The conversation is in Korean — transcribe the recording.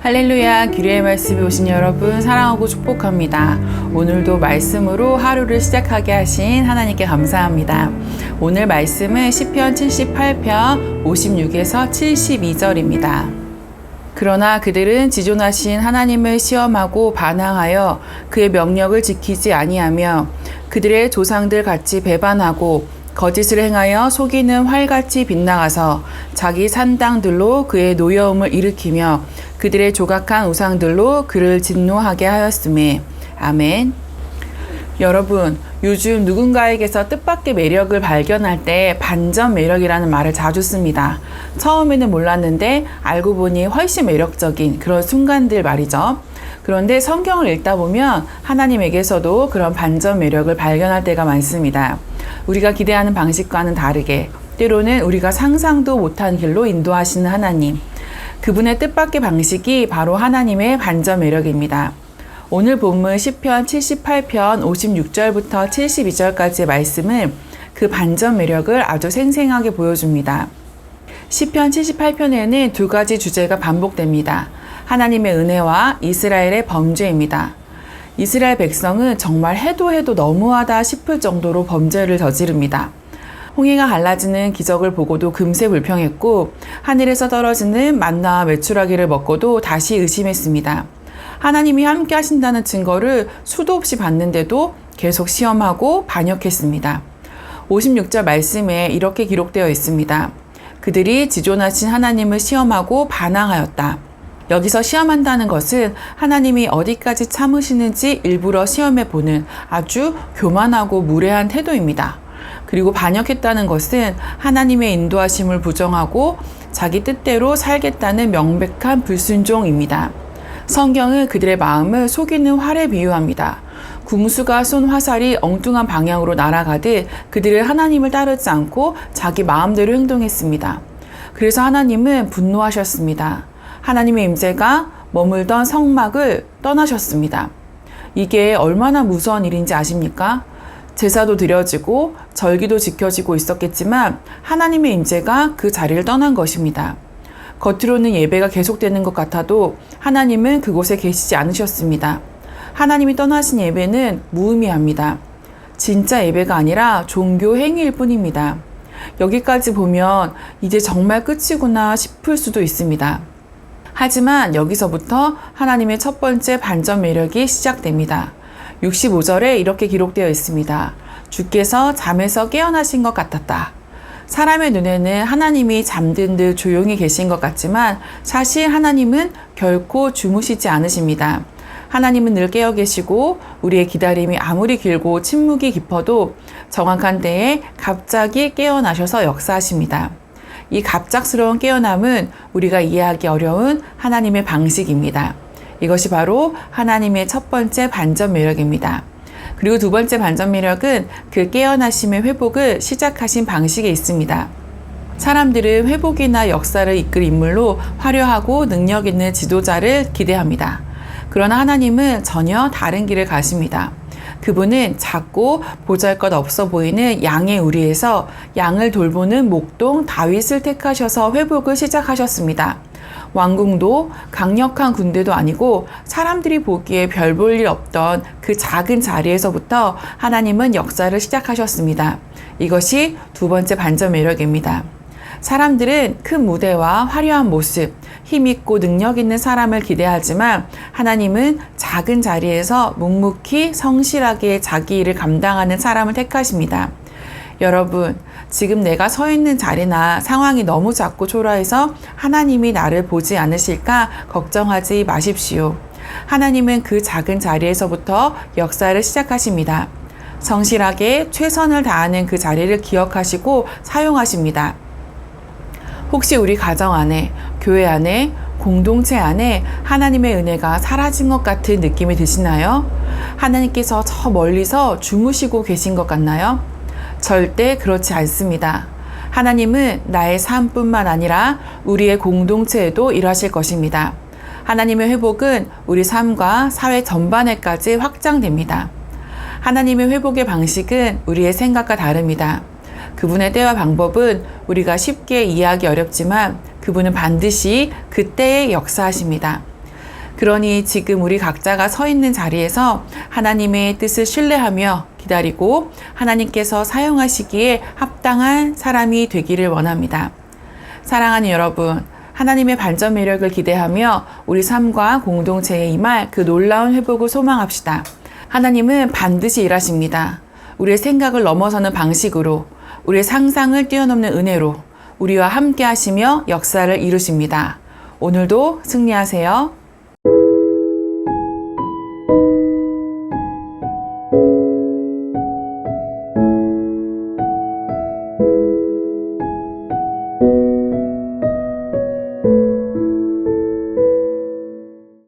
할렐루야, 기류의 말씀에 오신 여러분 사랑하고 축복합니다. 오늘도 말씀으로 하루를 시작하게 하신 하나님께 감사합니다. 오늘 말씀은 시편 78편 56에서 72절입니다. 그러나 그들은 지존하신 하나님을 시험하고 반항하여 그의 명령을 지키지 아니하며 그들의 조상들 같이 배반하고 거짓을 행하여 속이는 활같이 빗나가서 자기 산당들로 그의 노여움을 일으키며 그들의 조각한 우상들로 그를 진노하게 하였음에. 아멘. 여러분, 요즘 누군가에게서 뜻밖의 매력을 발견할 때 반전 매력이라는 말을 자주 씁니다. 처음에는 몰랐는데 알고 보니 훨씬 매력적인 그런 순간들 말이죠. 그런데 성경을 읽다 보면 하나님에게서도 그런 반전 매력을 발견할 때가 많습니다. 우리가 기대하는 방식과는 다르게 때로는 우리가 상상도 못한 길로 인도하시는 하나님, 그분의 뜻밖의 방식이 바로 하나님의 반전 매력입니다. 오늘 본문 시편 78편 56절부터 72절까지의 말씀은 그 반전 매력을 아주 생생하게 보여줍니다. 시편 78편에는 두 가지 주제가 반복됩니다. 하나님의 은혜와 이스라엘의 범죄입니다. 이스라엘 백성은 정말 해도 너무하다 싶을 정도로 범죄를 저지릅니다. 홍해가 갈라지는 기적을 보고도 금세 불평했고 하늘에서 떨어지는 만나와 메추라기를 먹고도 다시 의심했습니다. 하나님이 함께 하신다는 증거를 수도 없이 봤는데도 계속 시험하고 반역했습니다. 56절 말씀에 이렇게 기록되어 있습니다. 그들이 지존하신 하나님을 시험하고 반항하였다. 여기서 시험한다는 것은 하나님이 어디까지 참으시는지 일부러 시험해보는 아주 교만하고 무례한 태도입니다. 그리고 반역했다는 것은 하나님의 인도하심을 부정하고 자기 뜻대로 살겠다는 명백한 불순종입니다. 성경은 그들의 마음을 속이는 활에 비유합니다. 궁수가 쏜 화살이 엉뚱한 방향으로 날아가듯 그들은 하나님을 따르지 않고 자기 마음대로 행동했습니다. 그래서 하나님은 분노하셨습니다. 하나님의 임재가 머물던 성막을 떠나셨습니다. 이게 얼마나 무서운 일인지 아십니까? 제사도 드려지고 절기도 지켜지고 있었겠지만 하나님의 임재가 그 자리를 떠난 것입니다. 겉으로는 예배가 계속되는 것 같아도 하나님은 그곳에 계시지 않으셨습니다. 하나님이 떠나신 예배는 무의미합니다. 진짜 예배가 아니라 종교 행위일 뿐입니다. 여기까지 보면 이제 정말 끝이구나 싶을 수도 있습니다. 하지만 여기서부터 하나님의 첫 번째 반전 매력이 시작됩니다. 65절에 이렇게 기록되어 있습니다. 주께서 잠에서 깨어나신 것 같았다. 사람의 눈에는 하나님이 잠든 듯 조용히 계신 것 같지만 사실 하나님은 결코 주무시지 않으십니다. 하나님은 늘 깨어 계시고 우리의 기다림이 아무리 길고 침묵이 깊어도 정확한 때에 갑자기 깨어나셔서 역사하십니다. 이 갑작스러운 깨어남은 우리가 이해하기 어려운 하나님의 방식입니다. 이것이 바로 하나님의 첫 번째 반전 매력입니다. 그리고 두 번째 반전 매력은 그 깨어나심의 회복을 시작하신 방식에 있습니다. 사람들은 회복이나 역사를 이끌 인물로 화려하고 능력 있는 지도자를 기대합니다. 그러나 하나님은 전혀 다른 길을 가십니다. 그분은 작고 보잘것없어 보이는 양의 우리에서 양을 돌보는 목동 다윗을 택하셔서 회복을 시작하셨습니다. 왕궁도 강력한 군대도 아니고 사람들이 보기에 별 볼 일 없던 그 작은 자리에서부터 하나님은 역사를 시작하셨습니다. 이것이 두 번째 반전 매력입니다. 사람들은 큰 무대와 화려한 모습, 힘있고 능력 있는 사람을 기대하지만 하나님은 작은 자리에서 묵묵히 성실하게 자기 일을 감당하는 사람을 택하십니다. 여러분, 지금 내가 서 있는 자리나 상황이 너무 작고 초라해서 하나님이 나를 보지 않으실까 걱정하지 마십시오. 하나님은 그 작은 자리에서부터 역사를 시작하십니다. 성실하게 최선을 다하는 그 자리를 기억하시고 사용하십니다. 혹시 우리 가정 안에, 교회 안에, 공동체 안에 하나님의 은혜가 사라진 것 같은 느낌이 드시나요? 하나님께서 저 멀리서 주무시고 계신 것 같나요? 절대 그렇지 않습니다. 하나님은 나의 삶뿐만 아니라 우리의 공동체에도 일하실 것입니다. 하나님의 회복은 우리 삶과 사회 전반에까지 확장됩니다. 하나님의 회복의 방식은 우리의 생각과 다릅니다. 그분의 때와 방법은 우리가 쉽게 이해하기 어렵지만 그분은 반드시 그때에 역사하십니다. 그러니 지금 우리 각자가 서 있는 자리에서 하나님의 뜻을 신뢰하며 기다리고 하나님께서 사용하시기에 합당한 사람이 되기를 원합니다. 사랑하는 여러분, 하나님의 반전 매력을 기대하며 우리 삶과 공동체에 임할 그 놀라운 회복을 소망합시다. 하나님은 반드시 일하십니다. 우리의 생각을 넘어서는 방식으로, 우리의 상상을 뛰어넘는 은혜로 우리와 함께 하시며 역사를 이루십니다. 오늘도 승리하세요.